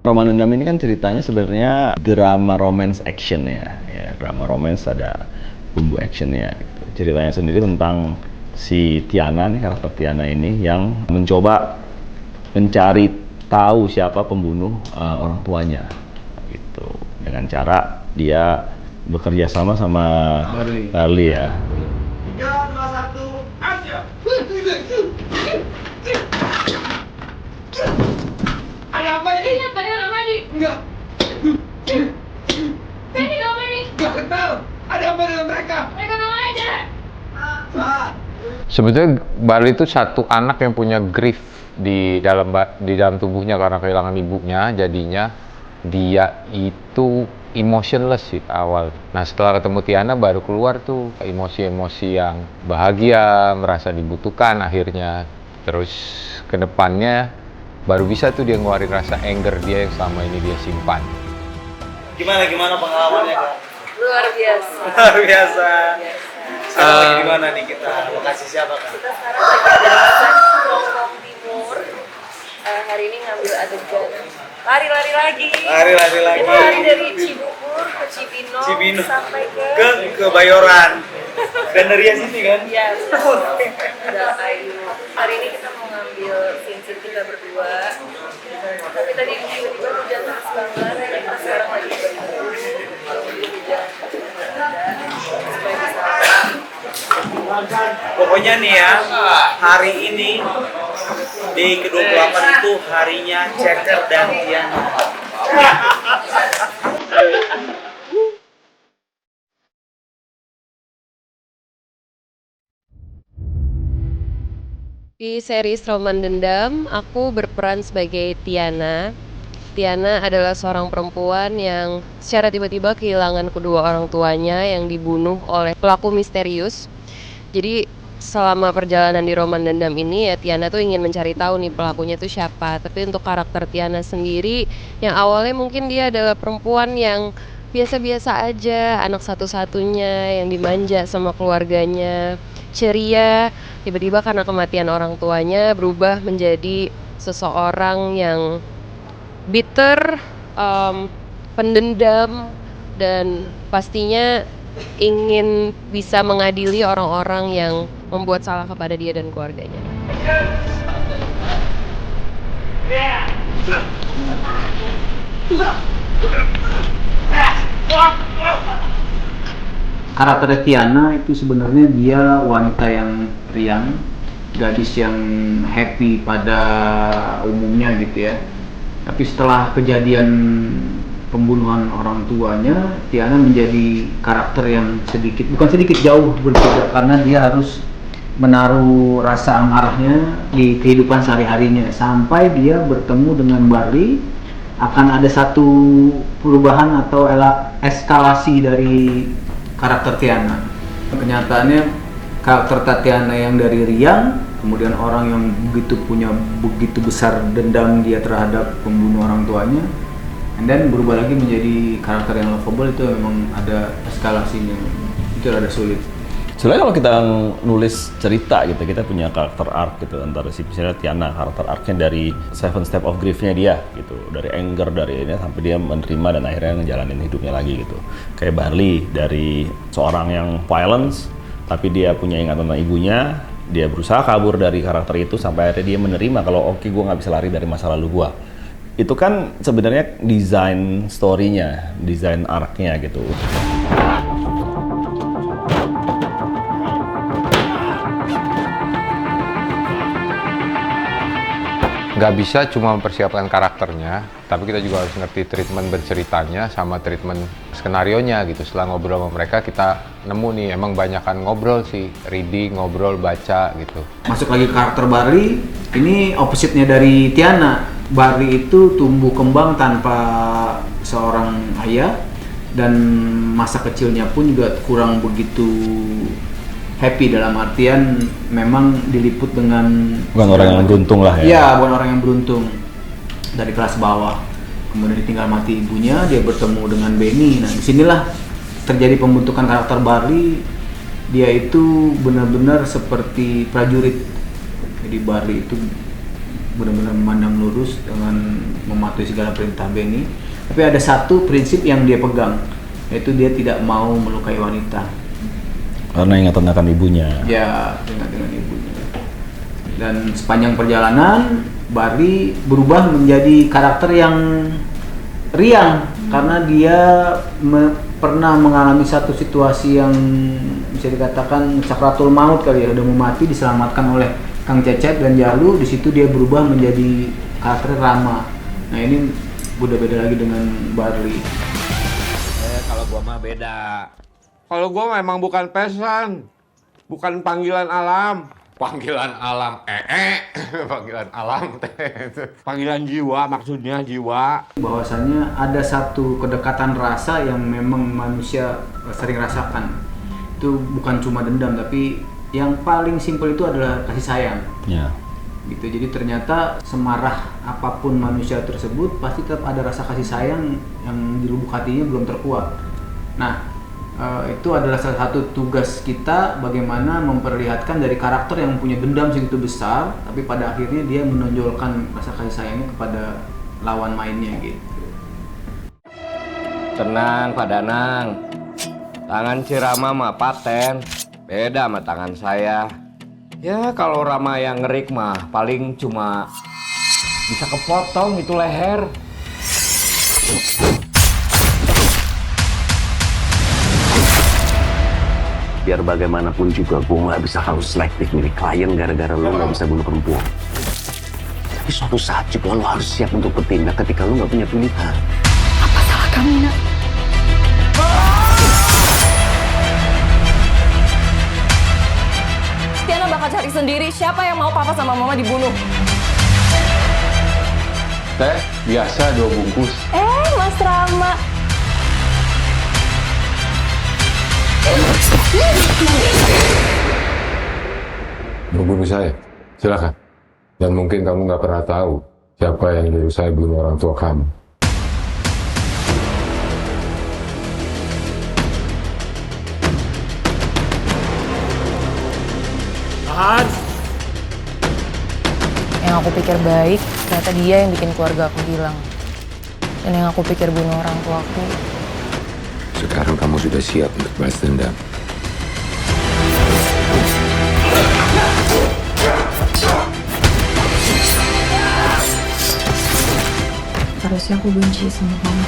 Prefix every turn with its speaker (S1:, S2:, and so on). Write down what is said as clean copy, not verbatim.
S1: Roma Dendam ini kan ceritanya sebenarnya drama romance action ya, drama romance ada bumbu actionnya. Gitu. Ceritanya sendiri tentang si Tiana nih, karakter Tiana ini yang mencoba mencari tahu siapa pembunuh orang tuanya, gitu. Dengan cara dia bekerja sama Barley ya.
S2: 3, 2, 1, aja. Ada apa ini?
S3: Iya, tadi ada apa nih?
S2: Enggak.
S3: Tadi apa nih?
S2: Enggak kenal. Ada apa dengan mereka?
S3: Mereka nama aja.
S2: Apa?
S4: Sebetulnya Barley itu satu anak yang punya grief di dalam tubuhnya karena kehilangan ibunya, jadinya dia itu emotionless sih awal. Nah setelah ketemu Tiana baru keluar tuh emosi-emosi yang bahagia, merasa dibutuhkan akhirnya. Terus kedepannya baru bisa tuh dia ngeluarin rasa anger dia yang selama ini dia simpan.
S5: Gimana pengalamannya, Kak?
S3: Luar biasa.
S5: Luar biasa. Sekarang lagi di mana nih kita? Lokasi siapa, Kak?
S3: Kita sekarang lagi ada di Serpong Timur. Hari ini ngambil adegan lari-lari lagi.
S5: Lari-lari lagi.
S3: Kita lari dari Cibubur ke Cibinong, sampai
S5: ke Bayoran. Gandaria sini kan?
S3: Iya, udah Ayu. Hari ini kita mau ngambil scene kita berdua. Tapi tadi tiba-tiba hujan terus banget. Kita sekarang lagi hujan.
S5: Pokoknya nih ya, hari ini di ke-28 itu harinya Ceker dan Tiana.
S6: Di series Roman Dendam, aku berperan sebagai Tiana. Tiana adalah seorang perempuan yang secara tiba-tiba kehilangan kedua orang tuanya yang dibunuh oleh pelaku misterius. Jadi selama perjalanan di Roman Dendam ini ya Tiana tuh ingin mencari tahu nih pelakunya tuh siapa. Tapi untuk karakter Tiana sendiri yang awalnya mungkin dia adalah perempuan yang biasa-biasa aja, anak satu-satunya yang dimanja sama keluarganya, ceria, tiba-tiba karena kematian orang tuanya berubah menjadi seseorang yang bitter, pendendam, dan pastinya ingin bisa mengadili orang-orang yang membuat salah kepada dia dan keluarganya.
S7: Karakter Tiana itu sebenarnya dia wanita yang riang, gadis yang happy pada umumnya gitu ya. Tapi setelah kejadian pembunuhan orang tuanya, Tiana menjadi karakter yang bukan sedikit jauh berbeda karena dia harus menaruh rasa amarahnya di kehidupan sehari-harinya sampai dia bertemu dengan Barley. Akan ada satu perubahan atau eskalasi dari karakter Tiana. Kenyataannya karakter Tatiana yang dari riang, kemudian orang yang punya begitu besar dendam dia terhadap pembunuh orang tuanya, and then berubah lagi menjadi karakter yang lovable. Itu memang ada eskalasinya, itu rada sulit.
S1: Sebenarnya kalau kita nulis cerita gitu, kita punya karakter arc gitu antara si misalnya Tiana, karakter arc-nya dari 7 Step of Grief-nya dia gitu, dari anger, dari ini sampai dia menerima dan akhirnya ngejalanin hidupnya lagi gitu. Kayak Barley dari seorang yang violence tapi dia punya ingatan tentang ibunya, dia berusaha kabur dari karakter itu sampai akhirnya dia menerima kalau oke, gue nggak bisa lari dari masa lalu gue. Itu kan sebenarnya desain story-nya, desain arc-nya gitu.
S4: Nggak bisa cuma mempersiapkan karakternya, tapi kita juga harus ngerti treatment berceritanya sama treatment skenarionya gitu. Setelah ngobrol sama mereka, kita nemu nih emang banyakan ngobrol sih, reading, ngobrol, baca gitu.
S7: Masuk lagi ke karakter Barley, ini opposite-nya dari Tiana. Barley itu tumbuh kembang tanpa seorang ayah, dan masa kecilnya pun juga kurang begitu happy, dalam artian memang diliput dengan
S1: Bukan orang yang beruntung lah ya.
S7: Iya, bukan orang yang beruntung, dari kelas bawah. Kemudian ditinggal mati ibunya, dia bertemu dengan Benny. Nah, disinilah terjadi pembentukan karakter Barley. Dia itu benar-benar seperti prajurit. Jadi Barley itu benar-benar memandang lurus dengan mematuhi segala perintah Benny. Tapi ada satu prinsip yang dia pegang, yaitu dia tidak mau melukai wanita.
S1: Karena ingatan akan ibunya.
S7: Ya, dengan ibunya. Dan sepanjang perjalanan, Barry berubah menjadi karakter yang riang karena dia pernah mengalami satu situasi yang bisa dikatakan sakratul maut kali ya, udah mau mati, diselamatkan oleh Kang Cecep dan Jalu. Di situ dia berubah menjadi karakter Rama. Nah ini udah beda lagi dengan Barley.
S8: Kalau gua mah beda. Kalau gua memang bukan pesan, bukan panggilan alam. Panggilan alam, panggilan alam, panggilan jiwa, maksudnya jiwa.
S7: Bahwasanya ada satu kedekatan rasa yang memang manusia sering rasakan. Itu bukan cuma dendam, tapi yang paling simpel itu adalah kasih sayang.
S1: Ya.
S7: Gitu. Jadi ternyata semarah apapun manusia tersebut pasti tetap ada rasa kasih sayang yang di lubuk hatinya belum terkuat. Nah, itu adalah salah satu tugas kita, bagaimana memperlihatkan dari karakter yang punya dendam segitu besar, tapi pada akhirnya dia menonjolkan rasa kasih sayangnya kepada lawan mainnya gitu.
S8: Tenang Pak Danang, tangan si Rama mah paten, beda sama tangan saya. Ya kalau Rama yang ngerik mah paling cuma bisa kepotong itu leher.
S9: Biar bagaimanapun juga gue nggak bisa harus selektif milih klien gara-gara lo nggak bisa bunuh perempuan. Tapi suatu saat juga lo harus siap untuk bertindak ketika lo nggak punya pilihan.
S3: Apa salah kami, Nak? Tiana bakal cari sendiri siapa yang mau papa sama mama dibunuh.
S4: Teh, biasa 2 bungkus.
S3: Mas Rama.
S4: Mau bunuh saya? Silakan. Dan mungkin kamu nggak pernah tahu siapa yang nyuruh saya bunuh orang tua kamu.
S3: Yang aku pikir baik, ternyata dia yang bikin keluarga aku hilang. Dan yang aku pikir bunuh orang tuaku.
S10: Sekarang kamu sudah siap untuk balas dendam.
S3: Harusnya aku benci sama kamu.